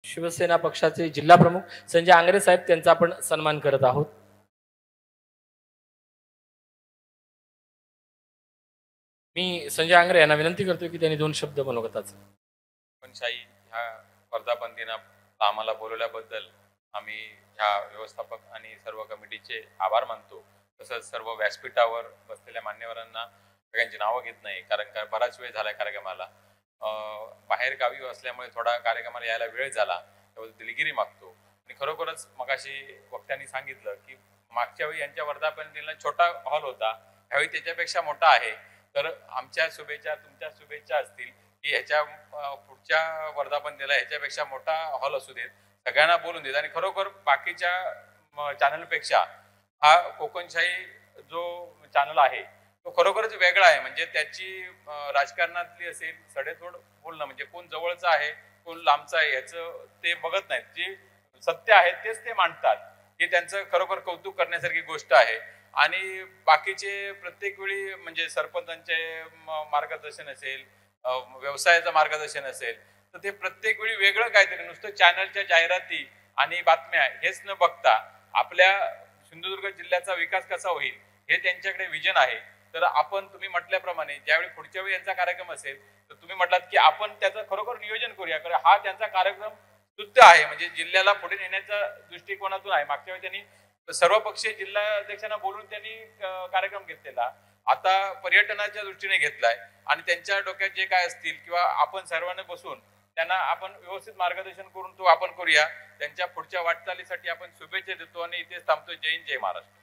शिवसेना पक्षाचे जिल्हा प्रमुख संजय आंगरे साहेब त्यांचा आपण सन्मान करत आहोत। मी संजय आंगरे यांना विनंती करतो की त्यांनी 2 शब्द मनोगताचे। शाही ह्या वर्धापन दिनात आम्हाला बोलवल्याबद्दल आम्ही ह्या व्यवस्थापक आणि सर्व कमिटीचे आभार मानतो। तसंच सर्व व्यासपीठावर बसलेल्या मान्यवरांना सगळ्यांची नावं घेत नाही, कारण का बराच वेळ झाला कार्यक्रमाला। बाहेर गावी असल्यामुळे थोडा कार्यक्रमाला यायला वेळ झाला, त्याबद्दल दिलगिरी मागतो। आणि खरोखरच मगाशी वक्त्यांनी सांगितलं की मागच्या वेळी यांच्या वर्धापन दिनाला छोटा हॉल होता, ह्यावेळी त्याच्यापेक्षा मोठा आहे। तर आमच्या शुभेच्छा तुमच्या शुभेच्छा असतील की ह्याच्या पुढच्या वर्धापन दिनाला ह्याच्यापेक्षा मोठा हॉल असू देत, सगळ्यांना बोलून देत। आणि खरोखर बाकीच्या चॅनलपेक्षा हा कोकणशाही जो चॅनल आहे तो खरोखरच वेगळा आहे। म्हणजे त्याची राजकारणातली असेल सडेतोड बोलणं, म्हणजे कोण जवळचं आहे कोण लांबचं आहे याचं ते बघत नाहीत, जे सत्य आहे तेच ते मांडतात। हे त्यांचं खरोखर कौतुक करण्यासारखी गोष्ट आहे। आणि बाकीचे प्रत्येक वेळी म्हणजे सरपंचांचे मार्गदर्शन असेल, व्यवसायाचं मार्गदर्शन असेल, तर ते प्रत्येक वेळी वेगळं काहीतरी, नुसतं चॅनलच्या जाहिराती आणि बातम्या हेच न बघता आपल्या सिंधुदुर्ग जिल्ह्याचा विकास कसा होईल हे त्यांच्याकडे विजन आहे। तर आपण तुम्ही म्हटल्याप्रमाणे ज्यावेळी पुढच्या वेळी यांचा कार्यक्रम असेल तर तुम्ही म्हटलात की आपण त्याचं खरोखर नियोजन करूया, कारण हा त्यांचा कार्यक्रम शुद्ध आहे, म्हणजे जिल्ह्याला पुढे नेण्याच्या दृष्टिकोनातून आहे। मागच्या वेळी त्यांनी सर्वपक्षीय जिल्हाध्यक्षांना बोलून त्यांनी कार्यक्रम घेतलेला, आता पर्यटनाच्या दृष्टीने घेतलाय। आणि त्यांच्या डोक्यात जे काय असतील किंवा आपण सर्वांनी बसून त्यांना आपण व्यवस्थित मार्गदर्शन करून तो आपण करूया। त्यांच्या पुढच्या वाटचालीसाठी आपण शुभेच्छा देतो आणि इथेच थांबतो। जय हिंद, जय महाराष्ट्र।